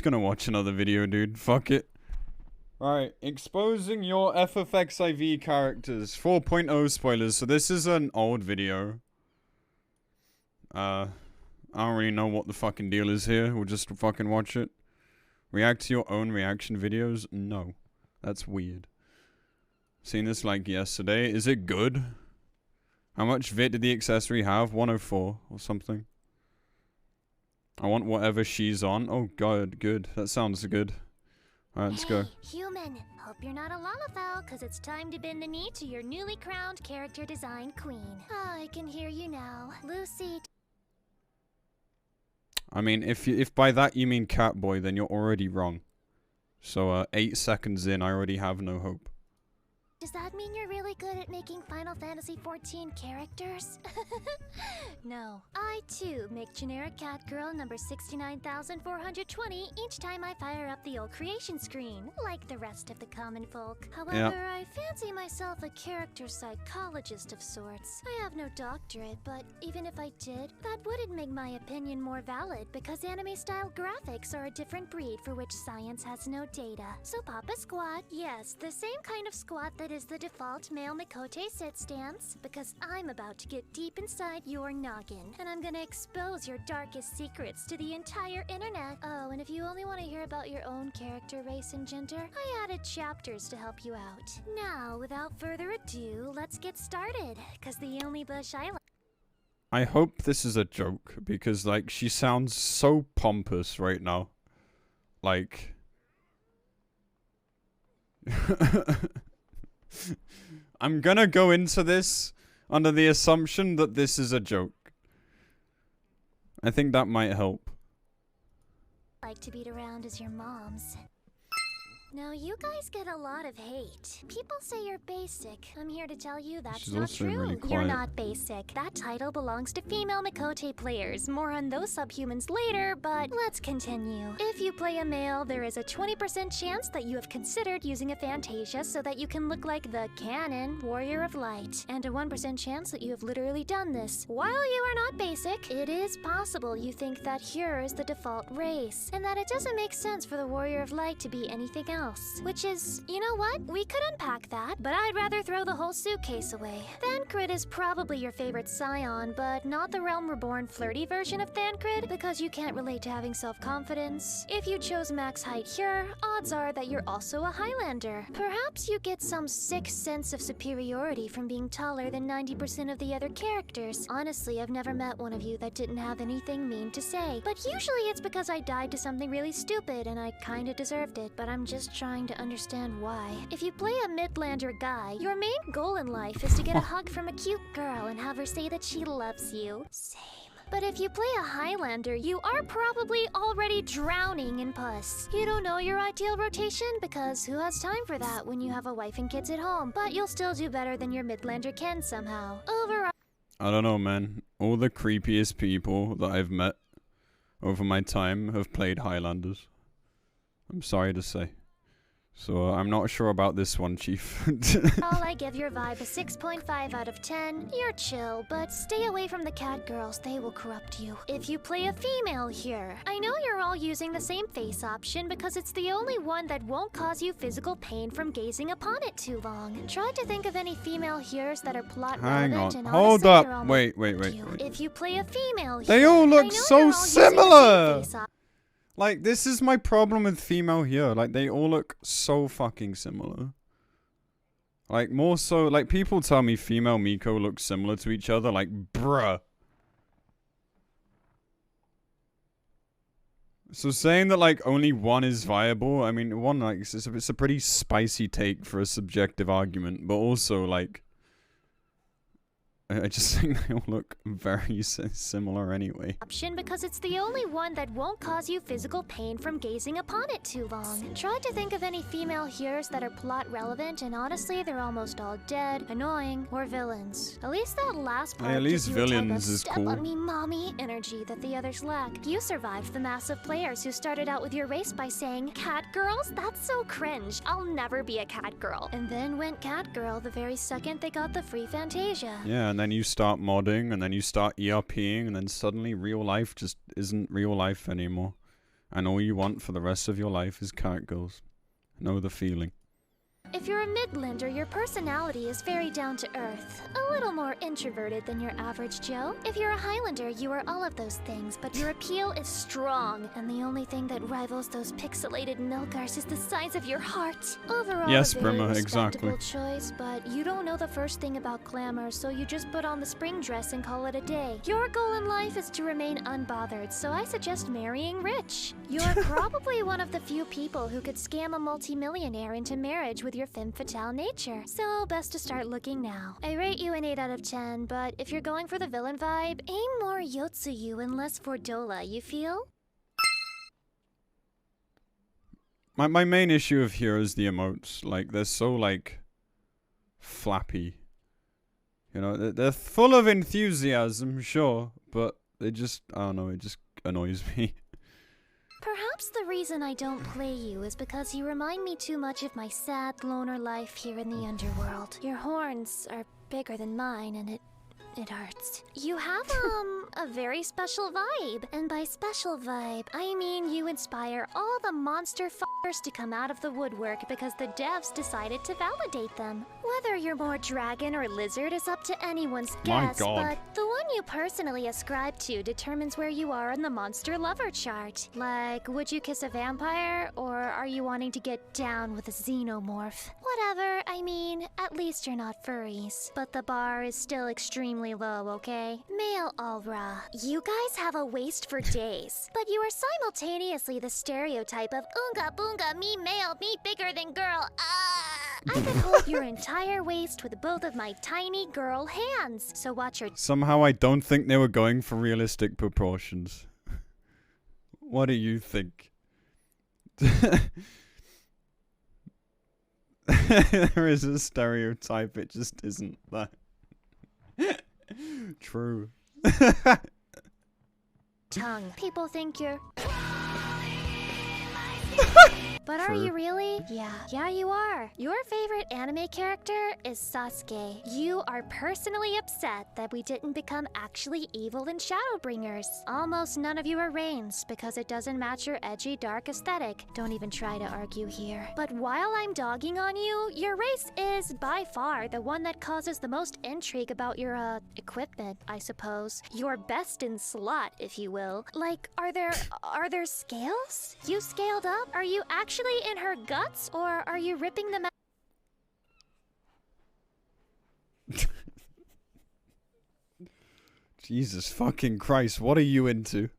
just gonna watch another video, dude. Fuck it. Alright, exposing your FFXIV characters. 4.0 spoilers. So this is an old video. I don't really know what the fucking deal is here. We'll just fucking watch it. React to your own reaction videos? No. That's weird. Seen this like yesterday. Is it good? How much VIT did the accessory have? 104 or something. I want whatever she's on. Oh god, good. That sounds good. Alright, let's go. Human. Hope you're not a Lalafell, cause it's time to bend the knee to your newly crowned character design queen. I can hear you now. Lucy. I mean, if by that you mean Catboy, then you're already wrong. So, 8 seconds in, I already have no hope. Does that mean you're really good at making Final Fantasy XIV characters? No. I, too, make generic cat girl number 69,420 each time I fire up the old creation screen, like the rest of the common folk. However, I fancy myself a character psychologist of sorts. I have no doctorate, but even if I did, that wouldn't make my opinion more valid, because anime-style graphics are a different breed for which science has no data. So pop a squat. Yes, the same kind of squat that is the default male Miqo'te sit stance, because I'm about to get deep inside your noggin, and I'm gonna expose your darkest secrets to the entire internet. Oh, and if you only want to hear about your own character, race, and gender, I added chapters to help you out. Now, without further ado, let's get started, because the only bush I like. I hope this is a joke, because, like, she sounds so pompous right now. Like... I'm gonna go into this under the assumption that this is a joke. I think that might help. Like to beat around as your mom's. Now, you guys get a lot of hate. People say you're basic. I'm here to tell you that's not true. Really you're not basic. That title belongs to female Miqo'te players. More on those subhumans later, but let's continue. If you play a male, there is a 20% chance that you have considered using a Fantasia so that you can look like the canon Warrior of Light. And a 1% chance that you have literally done this. While you are not basic, it is possible you think that Pyre is the default race, and that it doesn't make sense for the Warrior of Light to be anything else. Which is, you know what? We could unpack that, but I'd rather throw the whole suitcase away. Thancred is probably your favorite scion, but not the Realm Reborn flirty version of Thancred, because you can't relate to having self-confidence. If you chose max height Pyre, odds are that you're also a Highlander. Perhaps you get some sick sense of superiority from being taller than 90% of the other characters. Honestly, I've never met one of you that didn't have anything mean to say. But usually it's because I died to something really stupid and I kinda deserved it, but I'm just trying to understand why. If you play a Midlander guy, your main goal in life is to get a hug from a cute girl and have her say that she loves you. Same. But if you play a Highlander, you are probably already drowning in puss. You don't know your ideal rotation because who has time for that when you have a wife and kids at home? But you'll still do better than your Midlander can somehow. Overall, I don't know, man. All the creepiest people that I've met over my time have played Highlanders. I'm sorry to say. So, I'm not sure about this one, Chief. I give your vibe a 6.5 out of 10. You're chill, but stay away from the cat girls. They will corrupt you. If you play a female here, I know you're all using the same face option because it's the only one that won't cause you physical pain from gazing upon it too long. Try to think of any female heres that are plot relevant and hold up. Wait. If you play a female here, they all look so similar! Like, this is my problem with female here. Like, they all look so fucking similar. Like, more so, like, people tell me female Miqo looks similar to each other. Like, bruh. So saying that, like, only one is viable, I mean, one, like, it's a pretty spicy take for a subjective argument. But also, like, I just think they all look very similar anyway. Option because it's the only one that won't cause you physical pain from gazing upon it too long. Try to think of any female heres that are plot relevant, and honestly, they're almost all dead, annoying, or villains. At least that last part at least gives you a type of villains is step cool. on me, mommy energy that the others lack. You survived the massive players who started out with your race by saying, "Cat girls? That's so cringe. I'll never be a cat girl." And then went cat girl the very second they got the free Fantasia. Yeah, and then you start modding, and then you start ERPing, and then suddenly real life just isn't real life anymore. and all you want for the rest of your life is catgirls. Know the feeling. If you're a Midlander, your personality is very down to earth. A little more introverted than your average Joe. If you're a Highlander, you are all of those things, but your appeal is strong. And the only thing that rivals those pixelated Milgars is the size of your heart. Overall, Yes, a very Brimmer, respectable exactly. choice, but you don't know the first thing about glamour, so you just put on the spring dress and call it a day. Your goal in life is to remain unbothered, so I suggest marrying rich. You're probably one of the few people who could scam a multimillionaire into marriage with your femme fatale nature, so best to start looking now. I rate you an 8 out of 10, but if you're going for the villain vibe, aim more Yotsuyu and less Fordola, you feel? My main issue of here is the emotes. Like, they're so, like, flappy. You know, they're full of enthusiasm, sure, but they just, I don't know, it just annoys me. Perhaps the reason I don't play you is because you remind me too much of my sad loner life here in the underworld. Your horns are bigger than mine, and it hurts. You have, a very special vibe. And by special vibe, I mean you inspire all the monster f***ers to come out of the woodwork because the devs decided to validate them. Whether you're more dragon or lizard is up to anyone's guess, but the one you personally ascribe to determines where you are in the monster lover chart. Like, would you kiss a vampire, or are you wanting to get down with a xenomorph? Whatever, I mean, at least you're not furries. But the bar is still extremely low, okay? Male aura. You guys have a waist for days, but you are simultaneously the stereotype of Oonga boonga, me male, me bigger than girl. I could hold your entire waist with both of my tiny girl hands, so watch your— Somehow I don't think they were going for realistic proportions. What do you think? There is a stereotype, it just isn't that. True. tongue. People think you're— But are you really? Yeah, you are. Your favorite anime character is Sasuke. You are personally upset that we didn't become actually evil in Shadowbringers. Almost none of you are Reigns because it doesn't match your edgy, dark aesthetic. Don't even try to argue here. But while I'm dogging on you, your race is by far the one that causes the most intrigue about your, equipment, I suppose. Your best in slot, if you will. Like, are there scales? You scaled up? Are you actually in her guts, or are you ripping them out? Jesus fucking Christ, what are you into?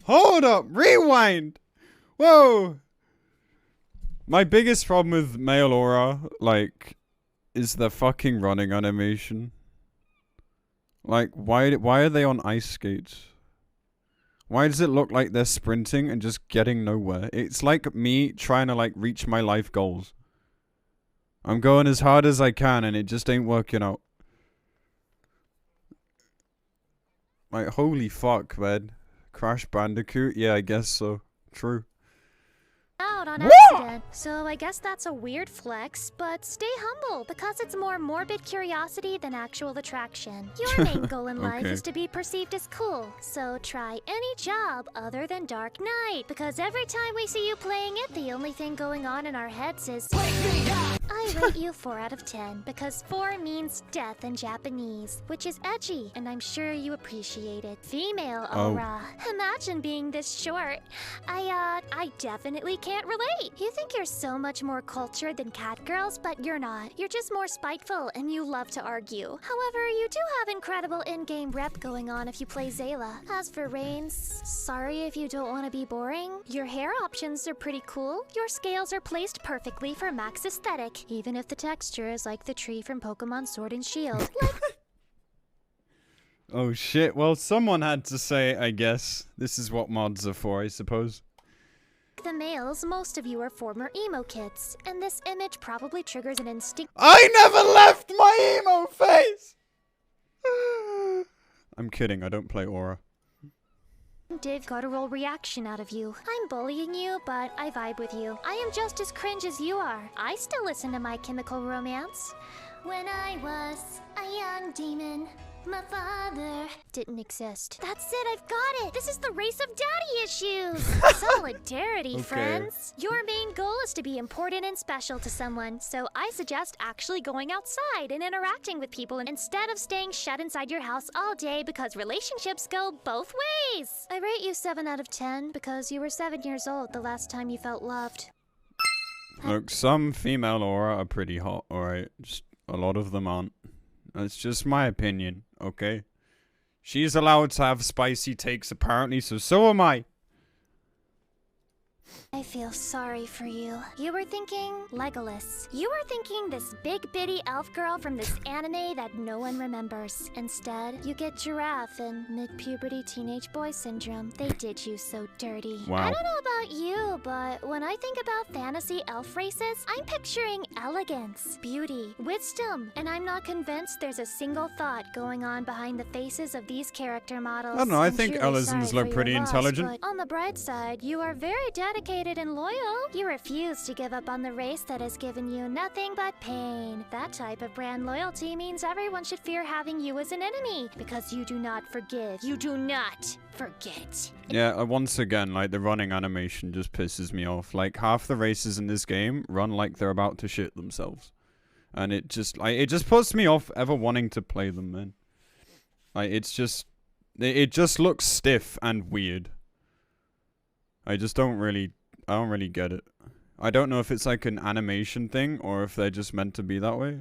Hold up, rewind! Whoa! My biggest problem with male aura, like, is the fucking running animation. Like, why are they on ice skates? Why does it look like they're sprinting and just getting nowhere? It's like me trying to, like, reach my life goals. I'm going as hard as I can and it just ain't working out. Like, holy fuck, man. Crash Bandicoot? Yeah, I guess so. True. Out on accident. So I guess that's a weird flex, but stay humble because it's more morbid curiosity than actual attraction. Your main goal in life is to be perceived as cool, so try any job other than Dark Knight, because every time we see you playing it, the only thing going on in our heads is I rate you 4 out of 10 because 4 means death in Japanese, which is edgy, and I'm sure you appreciate it. Female aura. Imagine being this short. I definitely can't relate. You think you're so much more cultured than catgirls, but you're not. You're just more spiteful, and you love to argue. However, you do have incredible in-game rep going on if you play Zayla. As for Reigns, sorry if you don't want to be boring. Your hair options are pretty cool. Your scales are placed perfectly for max aesthetic, even if the texture is like the tree from Pokemon Sword and Shield. Oh shit, well someone had to say, I guess. This is what mods are for, I suppose. The males, most of you are former emo kids, and this image probably triggers an instinct— I never left my emo face! I'm kidding, I don't play Aura. guttural reaction out of you. I'm bullying you, but I vibe with you. I am just as cringe as you are. I still listen to My Chemical Romance. When I was a young demon, My father didn't exist. That's it, I've got it. This is the race of daddy issues. Solidarity, friends. Your main goal is to be important and special to someone, so I suggest actually going outside and interacting with people instead of staying shut inside your house all day because relationships go both ways. I rate you 7 out of 10 because you were 7 years old the last time you felt loved. Look, some female aura are pretty hot, alright? Just a lot of them aren't. That's just my opinion, okay? She's allowed to have spicy takes apparently, so am I. I feel sorry for you. You were thinking Legolas. You were thinking this big bitty elf girl from this anime that no one remembers. Instead, you get giraffe and mid-puberty teenage boy syndrome. They did you so dirty. Wow. I don't know about you, but when I think about fantasy elf races, I'm picturing elegance, beauty, wisdom, and I'm not convinced there's a single thought going on behind the faces of these character models. I don't know, I I'm think truly Elezens sorry look for pretty your loss, intelligent. but on the bright side, you are very dedicated and loyal. You refuse to give up on the race that has given you nothing but pain. That type of brand loyalty means everyone should fear having you as an enemy, because you do not forgive. You do not forget. Yeah, once again, like, the running animation just pisses me off. Like, half the races in this game run like they're about to shit themselves. And it just puts me off ever wanting to play them, man. Like, it just looks stiff and weird. I don't really get it. I don't know if it's like an animation thing or if they're just meant to be that way.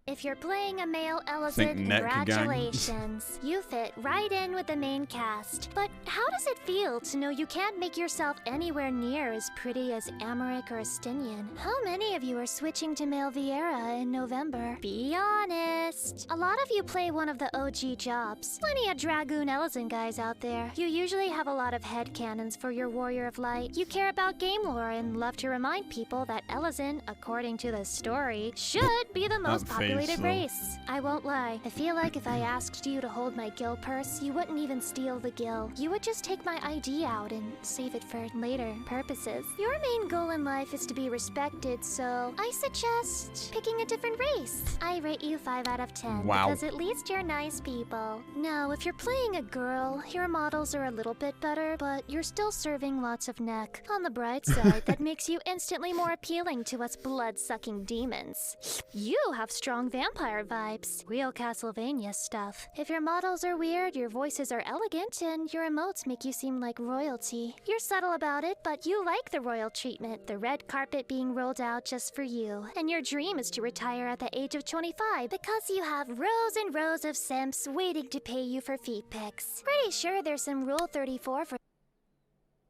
If you're playing a male Elezen, congratulations. You fit right in with the main cast. But how does it feel to know you can't make yourself anywhere near as pretty as Amaric or Estinian? How many of you are switching to male Viera in November? Be honest. A lot of you play one of the OG jobs. Plenty of Dragoon Elezen guys out there. You usually have a lot of headcanons for your Warrior of Light. You care about game lore and love to remind people that Elezen, according to the story, should be the most popular race. I won't lie. I feel like if I asked you to hold my gil purse, you wouldn't even steal the gil. You would just take my ID out and save it for later purposes. Your main goal in life is to be respected, so I suggest picking a different race. I rate you 5 out of 10 because at least you're nice people. Now, if you're playing a girl, your models are a little bit better, but you're still serving lots of neck. On the bright side, that makes you instantly more appealing to us blood-sucking demons. You have strong vampire vibes. Real Castlevania stuff. If your models are weird, your voices are elegant, and your emotes make you seem like royalty. You're subtle about it, but you like the royal treatment, the red carpet being rolled out just for you. And your dream is to retire at the age of 25 because you have rows and rows of simps waiting to pay you for feet pics. Pretty sure there's some Rule 34 for...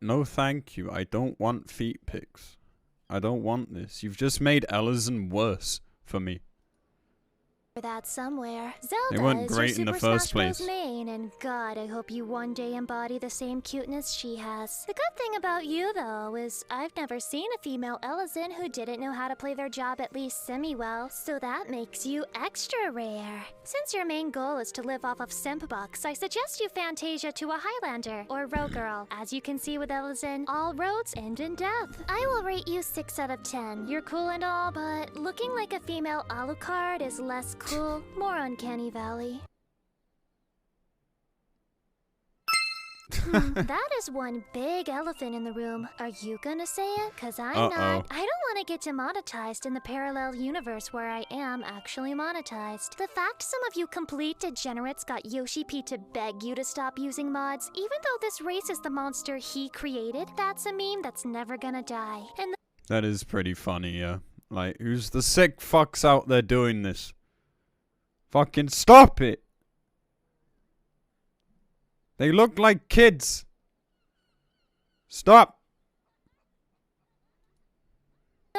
No thank you, I don't want feet pics. I don't want this. You've just made Elezen worse for me. that somewhere. Zelda they weren't is great your in the Super first Smash Bros. place. Main, and God, I hope you one day embody the same cuteness she has. The good thing about you, though, is I've never seen a female Elezen who didn't know how to play their job at least semi-well, so that makes you extra rare. Since your main goal is to live off of simp bucks, I suggest you Fantasia to a Highlander, or Roegadyn. As you can see with Elezen, all roads end in death. I will rate you 6 out of 10. You're cool and all, but looking like a female Alucard is less cool, more uncanny valley. That is one big elephant in the room. Are you gonna say it? Cause I'm not. I don't want to get demonetized in the parallel universe where I am actually monetized. The fact some of you complete degenerates got Yoshi P to beg you to stop using mods, even though this race is the monster he created, that's a meme that's never gonna die. And that is pretty funny, yeah. Like, who's the sick fucks out there doing this? Fucking stop it! They look like kids. Stop!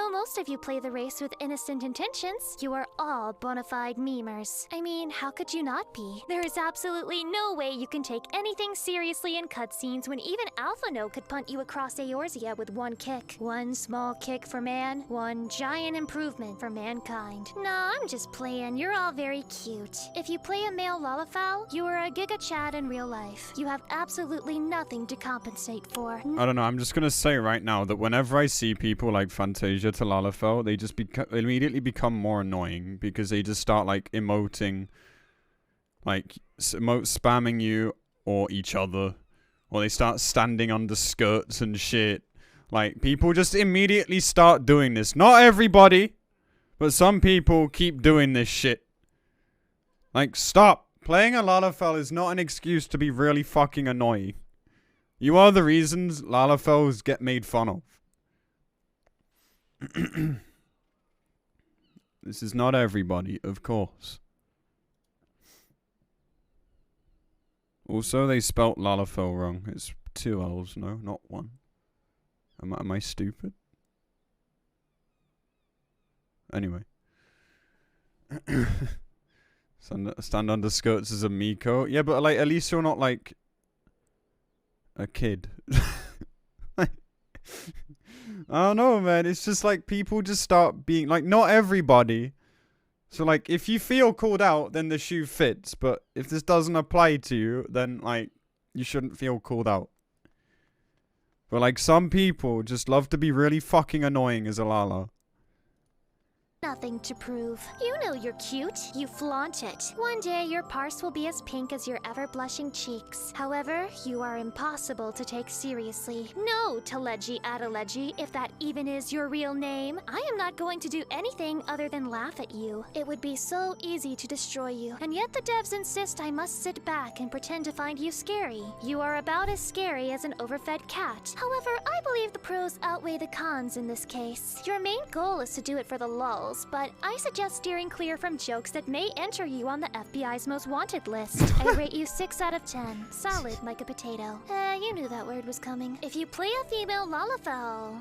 though most of you play the race with innocent intentions, you are all bona fide memers. I mean, how could you not be? There is absolutely no way you can take anything seriously in cutscenes when even Alphano could punt you across Eorzea with one kick. One small kick for man, one giant improvement for mankind. Nah, I'm just playing. You're all very cute. If you play a male Lalafell, you are a Giga Chad in real life. You have absolutely nothing to compensate for. I don't know, I'm just gonna say right now that whenever I see people like Fantasia to for Lalafell, they just immediately become more annoying because they just start like emoting, like spamming you or each other, or they start standing under skirts and shit. Like, people just immediately start doing this. Not everybody, but some people keep doing this shit. Like, stop. Playing a Lalafell is not an excuse to be really fucking annoying. You are the reasons Lalafells get made fun of. This is not everybody, of course. Also, they spelt Lalafell wrong. It's 2 L's, no, not 1. Am I stupid? Anyway. Stand under skirts as a Miqo'te. Yeah, but like, at least you're not like a kid. I don't know, man. It's just like people just start being like, not everybody. So like, if you feel called out, then the shoe fits. But if this doesn't apply to you, then like, you shouldn't feel called out. But like, some people just love to be really fucking annoying as a Lala. Nothing to prove. You know you're cute. You flaunt it. One day your parse will be as pink as your ever-blushing cheeks. However, you are impossible to take seriously. No, Teleji Adeleji, if that even is your real name. I am not going to do anything other than laugh at you. It would be so easy to destroy you. And yet the devs insist I must sit back and pretend to find you scary. You are about as scary as an overfed cat. However, I believe the pros outweigh the cons in this case. Your main goal is to do it for the lulz, but I suggest steering clear from jokes that may enter you on the FBI's most wanted list. I rate you 6 out of 10. Solid like a potato. You knew that word was coming. If you play a female Lalafell,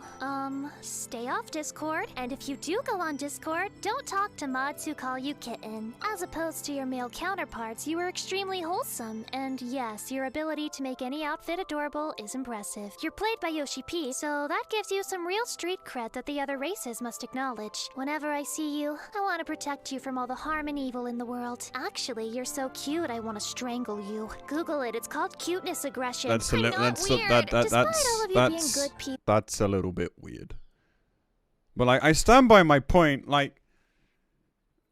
stay off Discord. And if you do go on Discord, don't talk to mods who call you kitten. As opposed to your male counterparts, you are extremely wholesome. And yes, your ability to make any outfit adorable is impressive. You're played by Yoshi P, so that gives you some real street cred that the other races must acknowledge. Whenever I see you, I want to protect you from all the harm and evil in the world. Actually, you're so cute, I want to strangle you. Google it. It's called cuteness aggression. That's a little bit weird. But like, I stand by my point. Like,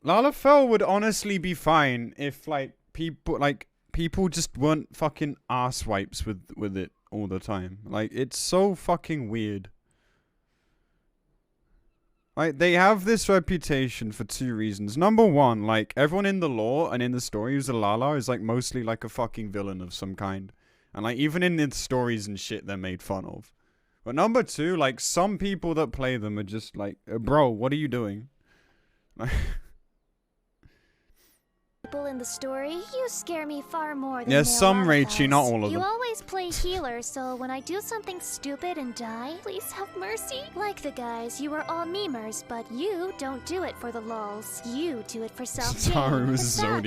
Lalafell would honestly be fine if like people just weren't fucking ass wipes with it all the time. Like, it's so fucking weird. Like, they have this reputation for 2 reasons. Number 1, like, everyone in the lore and in the story who's a Lala is, like, mostly, like, a fucking villain of some kind. And, like, even in the stories and shit, they're made fun of. But number 2, like, some people that play them are just like, bro, what are you doing? People in the story, you scare me far more than some Raichi, not all of them. You always play healer, so when I do something stupid and die, please have mercy. Like the guys, you are all memers, but you don't do it for the lulz. You do it for self-gain.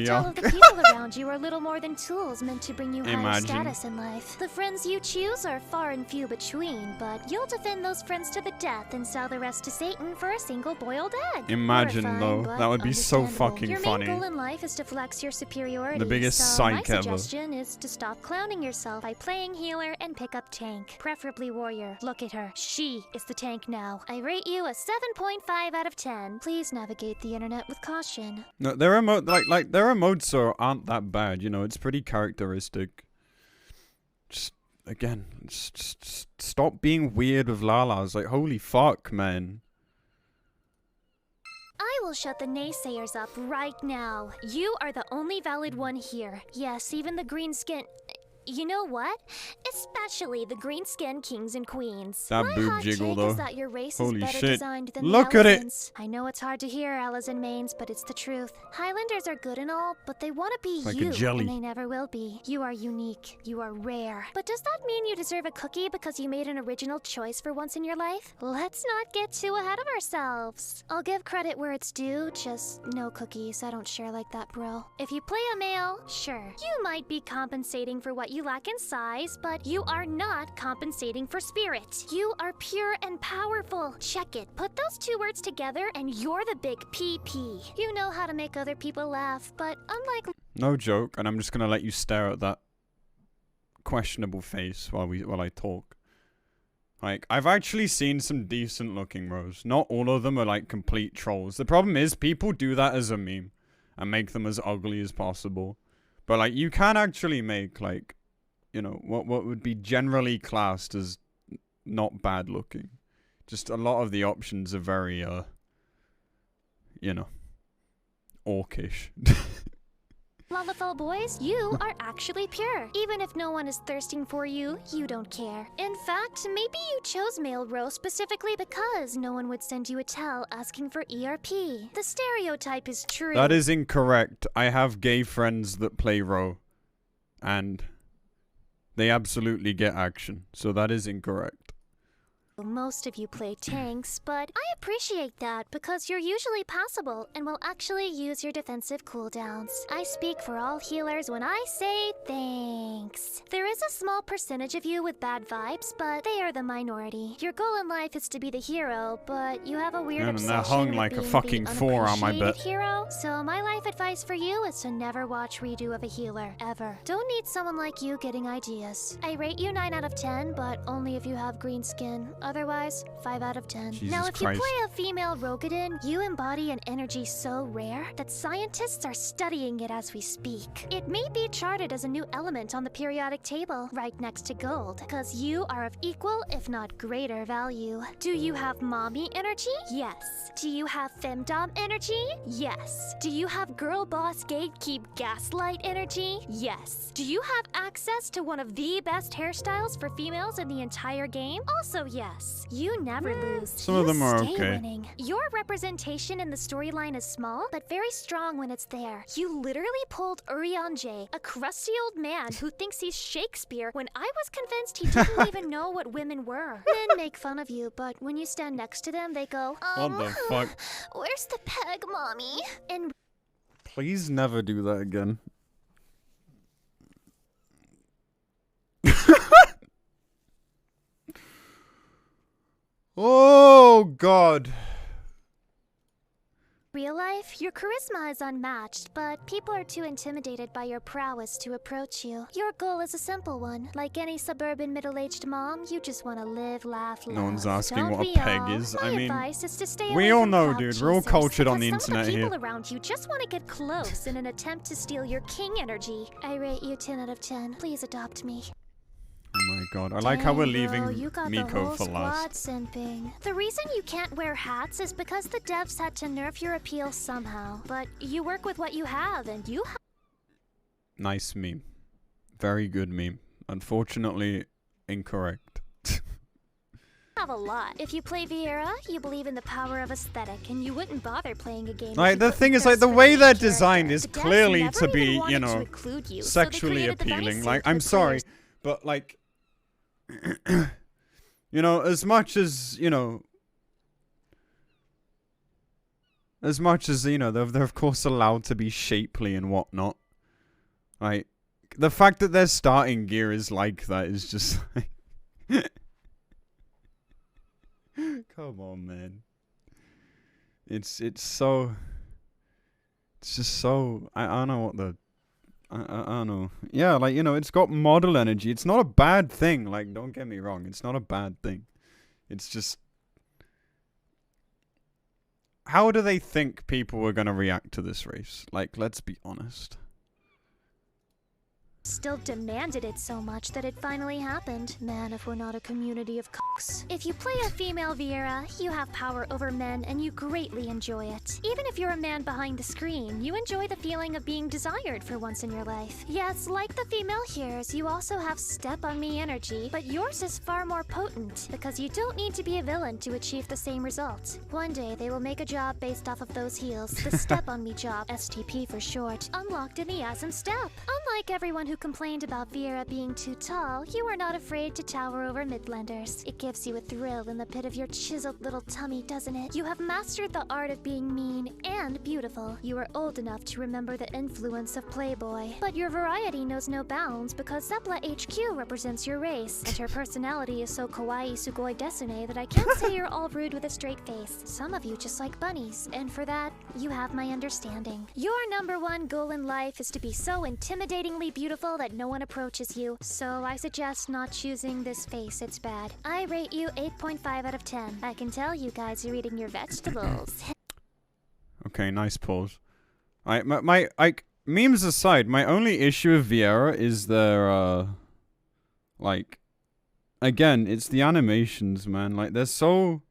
All of the people around you are little more than tools meant to bring you higher status in life. The friends you choose are far and few between, but you'll defend those friends to the death and sell the rest to Satan for a single boiled egg. Imagine, though. That would be so fucking funny. Your main goal in life is to flex your superiority. The biggest psych ever. My suggestion is to stop clowning yourself by playing healer and pick up tank, preferably warrior. Look at her. She is the tank now. I rate you a 7.5 out of 10. Please navigate the internet with caution. No, their emotes aren't that bad, you know, it's pretty characteristic. Just again, just stop being weird with Lalas. Like, holy fuck, man. I will shut the naysayers up right now. You are the only valid one here. Yes, even the green skin... You know what? Especially the green skin kings and queens. That My boob hot jiggle take though. Is that your race Holy is better shit. Designed than Look the at it. I know it's hard to hear, Elezen mains, but it's the truth. Highlanders are good and all, but they want to be like you, a jelly. and they never will be. You are unique. You are rare. But does that mean you deserve a cookie because you made an original choice for once in your life? Let's not get too ahead of ourselves. I'll give credit where it's due, just no cookies. I don't share like that, bro. If you play a male, sure. You might be compensating for what you lack in size, but you are not compensating for spirit. You are pure and powerful. Check it. Put those 2 words together and you're the big PP. You know how to make other people laugh, but unlike... No joke, and I'm just gonna let you stare at that questionable face while I talk. Like, I've actually seen some decent looking Roes. Not all of them are like complete trolls. The problem is people do that as a meme and make them as ugly as possible. But like, you can actually make like, you know, what would be generally classed as not bad looking. Just a lot of the options are very, you know, orcish. Lalafell boys, you are actually pure. Even if no one is thirsting for you, you don't care. In fact, maybe you chose male Ro specifically because no one would send you a tell asking for ERP. The stereotype is true. That is incorrect. I have gay friends that play Ro. And they absolutely get action. So that is incorrect. Most of you play tanks, but I appreciate that because you're usually passable and will actually use your defensive cooldowns. I speak for all healers when I say thanks. There is a small percentage of you with bad vibes, but they are the minority. Your goal in life is to be the hero, but you have a weird obsession they're hung with like being a fucking the forearm, I bet. unappreciated hero. So my life advice for you is to never watch redo of a healer, ever. Don't need someone like you getting ideas. I rate you 9 out of 10, but only if you have green skin. Otherwise, 5 out of 10. Jesus Now, if Christ. you play a female Roegadyn, you embody an energy so rare that scientists are studying it as we speak. It may be charted as a new element on the periodic table, right next to gold, because you are of equal, if not greater, value. Do you have mommy energy? Yes. Do you have femdom energy? Yes. Do you have girl boss gatekeep gaslight energy? Yes. Do you have access to one of the best hairstyles for females in the entire game? Also yes. You never lose. Some of them are stay okay. Winning. Your representation in the storyline is small, but very strong when it's there. You literally pulled Urianger, a crusty old man who thinks he's Shakespeare, when I was convinced he didn't even know what women were. Men make fun of you, but when you stand next to them, they go, What the fuck? Where's the peg, mommy? And Please never do that again. Oh, God. real life, your charisma is unmatched, but people are too intimidated by your prowess to approach you. Your goal is a simple one. Like any suburban middle-aged mom, you just want to live, laugh, love. No one's asking Don't what a we peg all? is. My I mean, advice is to stay we away all from know, clout dude. We're all chasers, cultured on the because some of internet the here. people around you just want to get close in an attempt to steal your king energy. I rate you 10 out of 10. Please adopt me. Oh my god, I like how we're Dang, leaving bro, you got the Miqo'te whole for last. squad simping. The reason you can't wear hats is because the devs had to nerf your appeal somehow. But you work with what you have, and you Nice meme. Very good meme. Unfortunately, incorrect. have a lot. If you play Viera, you believe in the power of aesthetic, and you wouldn't bother playing a game. Like, the thing is, like, the way they're designed is clearly to be, you know, sexually appealing. Like, I'm sorry, but like, you know, as much as, you know, they're of course allowed to be shapely and whatnot. Like, the fact that their starting gear is like that is just like, come on, man. It's just so, I don't know what the, I don't know. Yeah, like, you know, it's got model energy. It's not a bad thing. Like, don't get me wrong. It's not a bad thing. It's just, how do they think people were going to react to this race? Like, let's be honest. still demanded it so much that it finally happened. Man, if we're not a community of cocks. If you play a female Viera, you have power over men and you greatly enjoy it. Even if you're a man behind the screen, you enjoy the feeling of being desired for once in your life. Yes, like the female heroes, you also have step on me energy, but yours is far more potent because you don't need to be a villain to achieve the same result. One day they will make a job based off of those heals. The step on me job, STP for short, unlocked in the Asm step. Unlike everyone who complained about Viera being too tall, you are not afraid to tower over Midlanders. It gives you a thrill in the pit of your chiseled little tummy, doesn't it? You have mastered the art of being mean and beautiful. You are old enough to remember the influence of Playboy. But your variety knows no bounds because Zeppla HQ represents your race, and her personality is so kawaii sugoi desune that I can't say you're all rude with a straight face. Some of you just like bunnies, and for that, you have my understanding. Your #1 goal in life is to be so intimidatingly beautiful careful that no one approaches you, so I suggest not choosing this face, it's bad. I rate you 8.5 out of 10. I can tell you guys are eating your vegetables. Okay, nice pause. Memes aside, my only issue with Viera is their, like, again, it's the animations, man. Like, they're so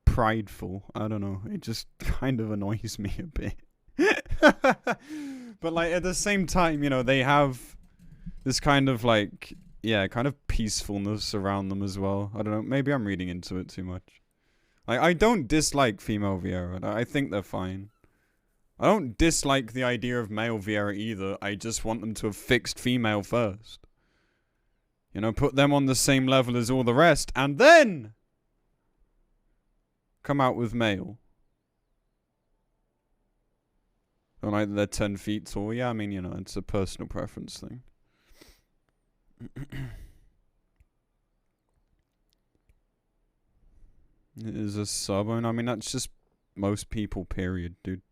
prideful. I don't know. It just kind of annoys me a bit. But, like, at the same time, you know, they have this kind of, like, yeah, kind of peacefulness around them as well. I don't know. Maybe I'm reading into it too much. I don't dislike female Viera. I think they're fine. I don't dislike the idea of male Viera either. I just want them to have fixed female first. You know, put them on the same level as all the rest, and then come out with male. Don't like that they're 10 feet tall. Yeah, I mean, you know, it's a personal preference thing. It is a sub, and I mean, that's just most people, period, dude.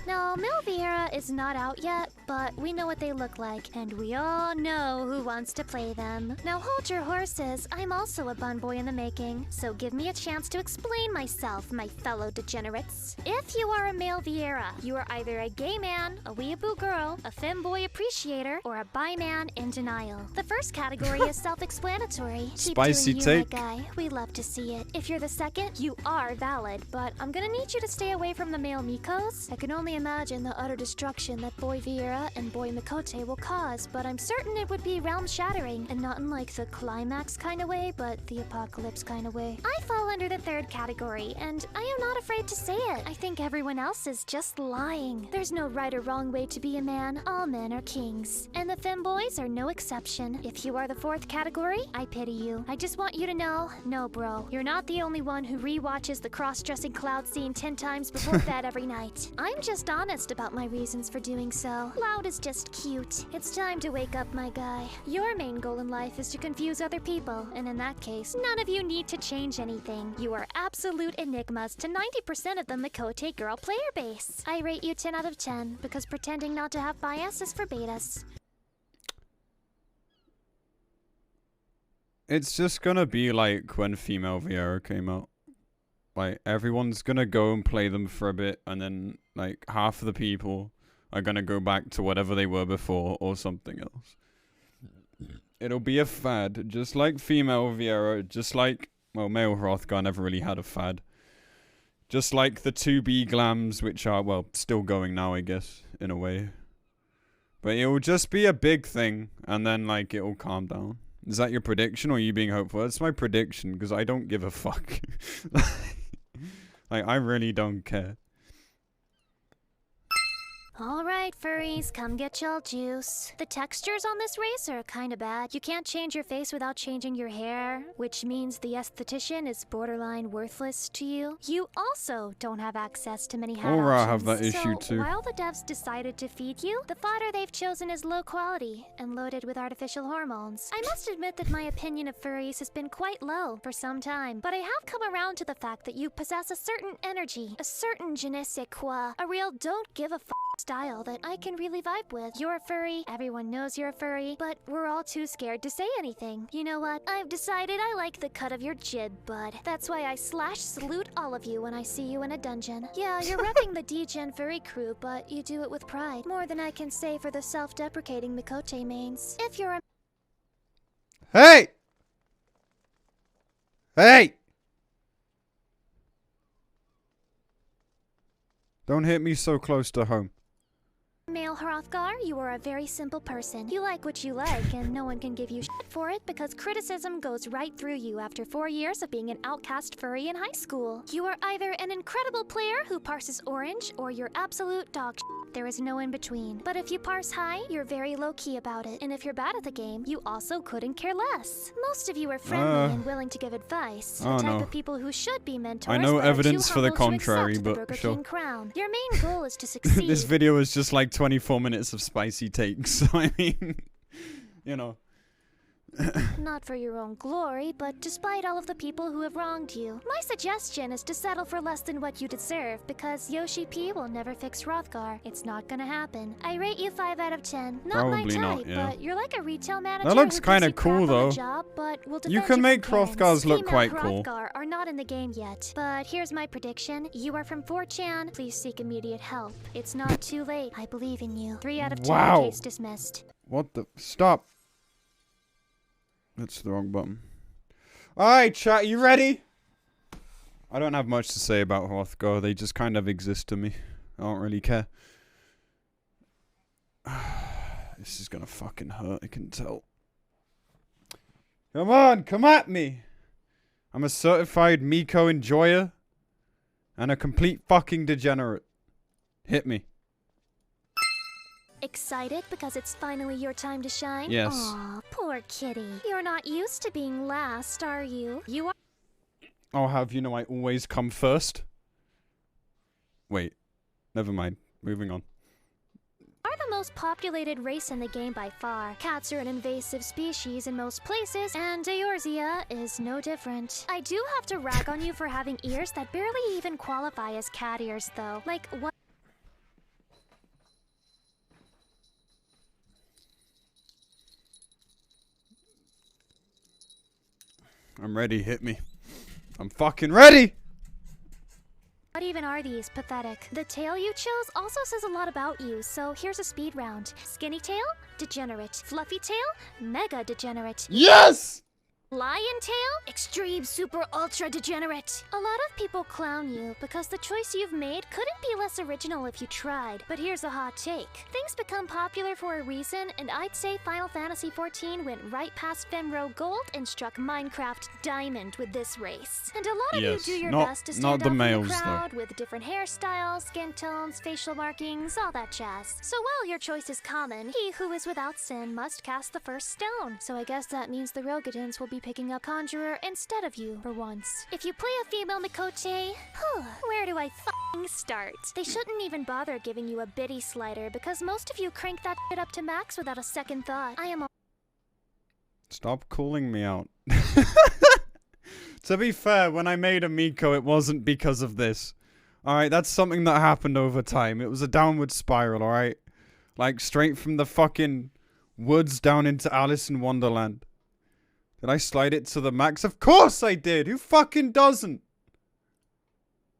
No, male Viera is not out yet, but we know what they look like, and we all know who wants to play them. Now hold your horses, I'm also a bun boy in the making, so give me a chance to explain myself, my fellow degenerates. If you are a male Viera, you are either a gay man, a weeaboo girl, a femboy appreciator, or a bi man in denial. The first category is self-explanatory. Spicy Keep doing you, take. my guy. We love to see it. If you're the second, you are valid, but I'm gonna need you to stay away from the male Miqo'tes. I can only imagine the utter destruction that boy Viera and boy Miqo'te will cause, but I'm certain it would be realm-shattering, and not in like the climax kind of way, but the apocalypse kind of way. I fall under the third category, and I am not afraid to say it. I think everyone else is just lying. There's no right or wrong way to be a man. All men are kings. And the femboys are no exception. If you are the fourth category, I pity you. I just want you to know, no bro, you're not the only one who rewatches the cross-dressing cloud scene 10 times before bed every night. I'm just honest about my reasons for doing so. Loud is just cute. It's time to wake up, my guy. Your main goal in life is to confuse other people, and in that case, none of you need to change anything. You are absolute enigmas to 90% of the Miqo'te girl player base. I rate you 10 out of 10 because pretending not to have bias is for betas. It's just gonna be like when female Viera came out. Like, everyone's gonna go and play them for a bit, and then, like, half of the people are gonna go back to whatever they were before, or something else. It'll be a fad, just like female Viera, just like, well, male Hrothgar never really had a fad. Just like the 2B glams, which are, well, still going now, I guess, in a way. But it'll just be a big thing, and then, like, it'll calm down. Is that your prediction, or are you being hopeful? That's my prediction, because I don't give a fuck. Like, I really don't care. Alright, furries, come get your juice. The textures on this race are kinda bad. You can't change your face without changing your hair, which means the esthetician is borderline worthless to you. You also don't have access to many hat Aura options. have that issue So, too. while the devs decided to feed you, the fodder they've chosen is low quality and loaded with artificial hormones. I must admit that my opinion of furries has been quite low for some time, but I have come around to the fact that you possess a certain energy, a certain je ne sais quoi, a real don't give a f style that I can really vibe with. You're a furry, everyone knows you're a furry, but we're all too scared to say anything. You know what? I've decided I like the cut of your jib, bud. That's why I salute all of you when I see you in a dungeon. Yeah, you're repping the D-Gen furry crew, but you do it with pride. More than I can say for the self-deprecating Miqo'te mains. If you're a Hey! Hey! Don't hit me so close to home. male Hrothgar, you are a very simple person. You like what you like, and no one can give you shit for it because criticism goes right through you after 4 years of being an outcast furry in high school. You are either an incredible player who parses orange, or you're absolute dog shit. There is no in between. But if you parse high, you're very low-key about it. And if you're bad at the game, you also couldn't care less. Most of you are friendly and willing to give advice. The type of people who should be mentors. I know but evidence too for the humble to contrary, accept the but Burger sure. King crown. Your main goal is to succeed. This video is just like 24 minutes of spicy takes. So I mean, you know, Not for your own glory, but despite all of the people who have wronged you. My suggestion is to settle for less than what you deserve, because Yoshi P will never fix Hrothgar. It's not gonna happen. I rate you 5 out of 10. Not Probably my type, not, yeah. but you're like a retail manager. That looks who gives kinda you crap cool, on the though. job, but will You defend can you make from parents. Hrothgars look Female quite cool. Hrothgar are not in the game yet, but here's my prediction. You are from 4chan. Please seek immediate help. It's not too late. I believe in you. 3 out of 10. Wow. Case dismissed. What the? Stop. That's the wrong button. Alright, chat, you ready? I don't have much to say about Hrothgar. They just kind of exist to me. I don't really care. This is gonna fucking hurt, I can tell. Come on, come at me! I'm a certified Miqo'te enjoyer. And a complete fucking degenerate. Hit me. Excited because it's finally your time to shine? Yes. Aw, poor kitty. You're not used to being last, are you? You are. I'll have you know I always come first. Wait. Never mind. Moving on. The most populated race in the game by far. Cats are an invasive species in most places, and Eorzea is no different. I do have to rag on you for having ears that barely even qualify as cat ears, though. Like, what? I'm ready, hit me. I'm fucking ready! What even are these? Pathetic. The tail you chose also says a lot about you, so here's a speed round. Skinny tail? Degenerate. Fluffy tail? Mega degenerate. Yes! Lion tail? Extreme super ultra degenerate. A lot of people clown you because the choice you've made couldn't be less original if you tried. But here's a hot take. Things become popular for a reason, and I'd say Final Fantasy XIV went right past Fenro Gold and struck Minecraft Diamond with this race. And a lot of you do your best to stand out from the crowd with different hairstyles, skin tones, facial markings, all that jazz. So while your choice is common, he who is without sin must cast the first stone. So I guess that means the Roegadyns will be picking up Conjurer instead of you for once. If you play a female Miqo'te, where do I f***ing start? They shouldn't even bother giving you a biddy slider because most of you crank that shit up to max without a second thought. I am a— Stop calling me out. To be fair, when I made a Miqo'te, it wasn't because of this. Alright, that's something that happened over time. It was a downward spiral, alright? Like, straight from the fucking woods down into Alice in Wonderland. Did I slide it to the max? Of course I did! Who fucking doesn't?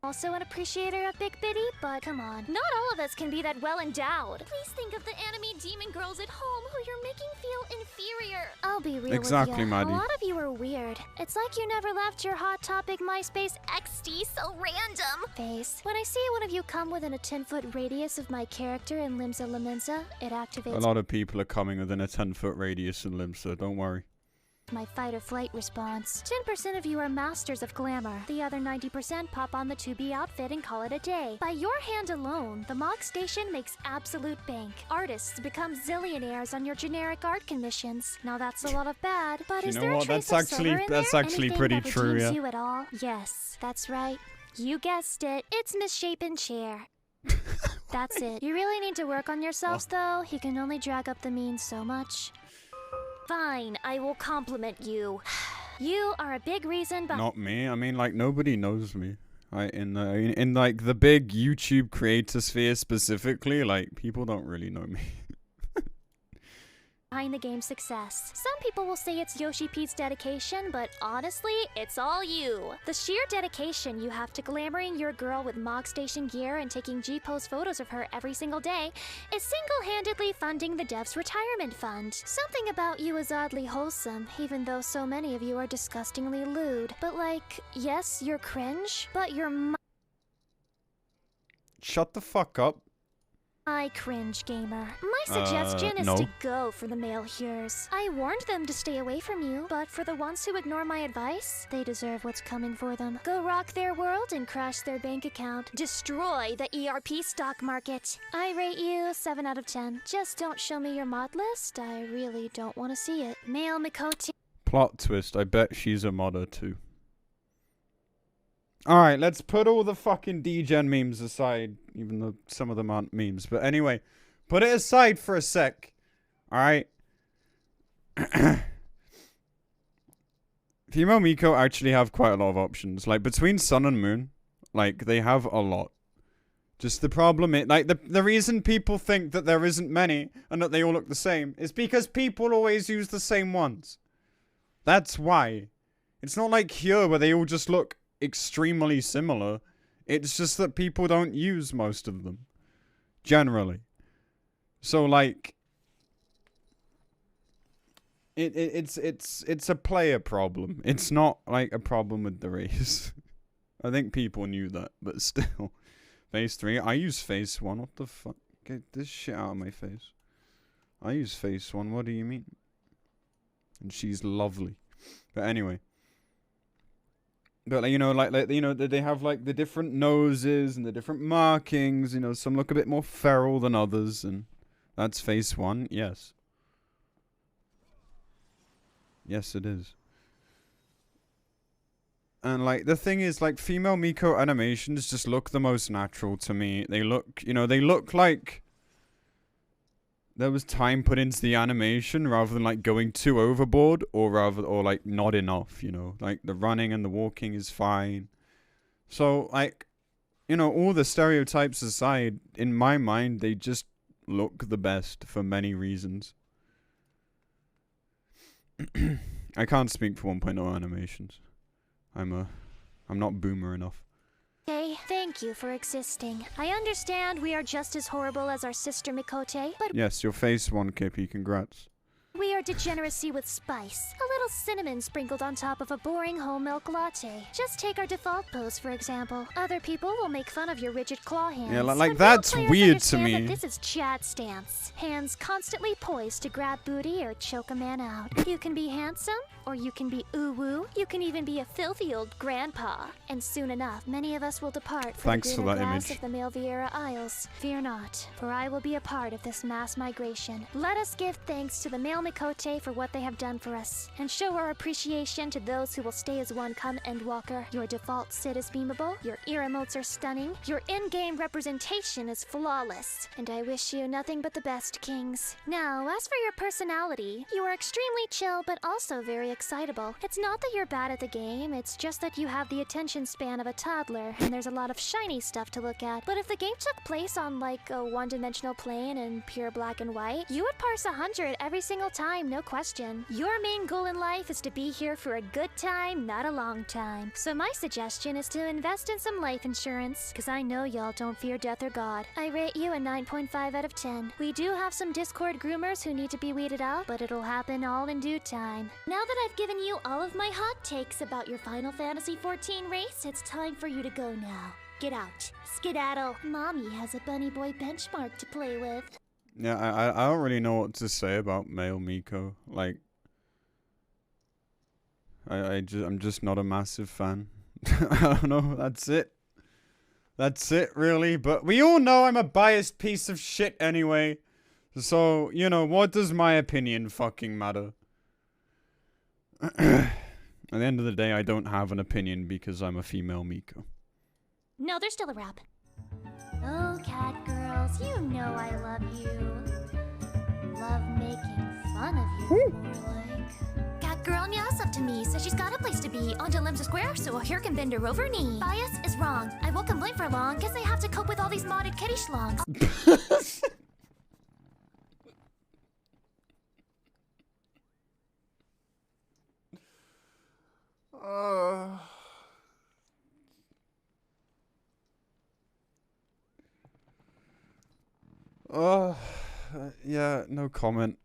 also an appreciator of Big Biddy, but come on. Not all of us can be that well endowed. Please think of the anime demon girls at home who you're making feel inferior. I'll be real with you. Maddie. A lot of you are weird. It's like you never left your Hot Topic MySpace XD so random phase. When I see one of you come within a 10-foot radius of my character in Limsa Lamensa, it activates— A lot of people are coming within a 10-foot radius in Limsa, don't worry. My fight or flight response. 10% of you are masters of glamour. The other 90% pop on the 2B outfit and call it a day. By your hand alone, the Mog Station makes absolute bank. Artists become zillionaires on your generic art commissions. Now that's a lot of bad, but is there a trace of silver in there? That's actually Anything pretty that true, redeems yeah. you at all? Yes, that's right. You guessed it. It's misshapen chair. That's it. You really need to work on yourselves, though. He can only drag up the means so much. Fine, I will compliment you. You are a big reason, but— Not me. I mean, like, nobody knows me. In like the big YouTube creator sphere specifically, like, people don't really know me. behind the game's success. Some people will say it's Yoshi P's dedication, but honestly, it's all you. The sheer dedication you have to glamoring your girl with Mog Station gear and taking G-pose photos of her every single day is single-handedly funding the dev's retirement fund. Something about you is oddly wholesome, even though so many of you are disgustingly lewd. But like, yes, you're cringe, but you're Shut the fuck up. my cringe gamer. My suggestion is no. to go for the male hears. I warned them to stay away from you, but for the ones who ignore my advice, they deserve what's coming for them. Go rock their world and crash their bank account. Destroy the ERP stock market. I rate you 7 out of 10. Just don't show me your mod list. I really don't want to see it. Male Miqo'te. Plot twist. I bet she's a modder too. Alright, let's put all the fucking degen memes aside, even though some of them aren't memes. But anyway, put it aside for a sec. Alright? Female Miko actually have quite a lot of options. Like, between Sun and Moon, like, they have a lot. Just the problem is, like, the reason people think that there isn't many and that they all look the same is because people always use the same ones. That's why. It's not like here where they all just look extremely similar. It's just that people don't use most of them. Generally. So, like, it's a player problem. It's not, like, a problem with the race. I think people knew that, but still. Phase 3. I use Phase 1. What the fuck? Get this shit out of my face. I use Phase 1. What do you mean? And she's lovely. But anyway. But, like, you know, you know, they have, like, the different noses and the different markings. You know, some look a bit more feral than others. And that's Phase 1. Yes. Yes, it is. And, like, the thing is, like, female Miko animations just look the most natural to me. They look, you know, they look like there was time put into the animation rather than, like, going too overboard or like, not enough, you know. Like, the running and the walking is fine. So, like, you know, all the stereotypes aside, in my mind, they just look the best for many reasons. I can't speak for 1.0 animations. I'm not boomer enough. Okay, thank you for existing. I understand we are just as horrible as our sister Miqo'te, but Yes, your Phase 1, Kippy. Congrats. we are degeneracy with spice. A little cinnamon sprinkled on top of a boring whole milk latte. Just take our default pose, for example. Other people will make fun of your rigid claw hands. Yeah, like but that's role players weird to understand me. that this is Chad stance. Hands constantly poised to grab booty or choke a man out. You can be handsome, or you can be ooh-woo. You can even be a filthy old grandpa. And soon enough, many of us will depart for Thanks the for greener that grass image. of the male Viera Isles. Fear not, for I will be a part of this mass migration. Let us give thanks to the male Miqo'te for what they have done for us, and show our appreciation to those who will stay as one come Endwalker. Your default Sid is beamable, your ear emotes are stunning, your in-game representation is flawless, and I wish you nothing but the best, Kings. Now, as for your personality, you are extremely chill but also very excitable. It's not that you're bad at the game, it's just that you have the attention span of a toddler, and there's a lot of shiny stuff to look at. But if the game took place on like a one-dimensional plane in pure black and white, you would parse 100 every single time, no question. Your main goal in life is to be here for a good time, not a long time. So my suggestion is to invest in some life insurance, because I know y'all don't fear death or God. I rate you a 9.5 out of 10. We do have some Discord groomers who need to be weeded out, but it'll happen all in due time. Now that I've given you all of my hot takes about your Final Fantasy XIV race, it's time for you to go now. Get out. Skedaddle. Mommy has a bunny boy benchmark to play with. Yeah, I don't really know what to say about male Miko. Like, I'm just not a massive fan. I don't know. That's it. That's it, really. But we all know I'm a biased piece of shit anyway. So, you know, what does my opinion fucking matter? At the end of the day, I don't have an opinion because I'm a female Miko. No, there's still a wrap. Oh, cat girls, you know I love you. Love making fun of you, more like. Cat girl Nya's up to me, says she's got a place to be on Delimsa Square, so a hair can bend her over knee. Bias is wrong. I won't complain for long, guess I have to cope with all these modded kitty schlongs. Yeah, no comment.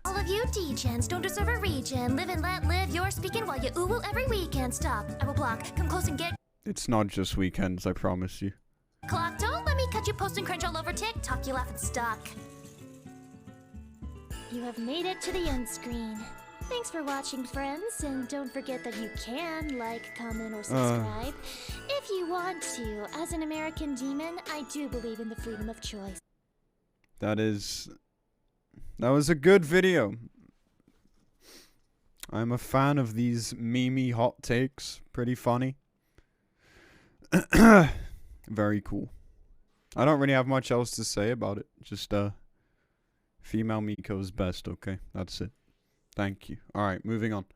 All of you degens don't deserve a regen. Live and let live. You're speaking while you ooh every weekend. Stop. I will block. Come close and get It's not just weekends, I promise you. clock. Don't let me cut you post and cringe all over TikTok. You laugh and stuck. You have made it to the end screen. Thanks for watching, friends, and don't forget that you can like, comment, or subscribe if you want to. As an American demon, I do believe in the freedom of choice. That was a good video. I'm a fan of these memey hot takes. Pretty funny. Very cool. I don't really have much else to say about it. Just, female Miko's best, okay? That's it. Thank you. Alright, moving on.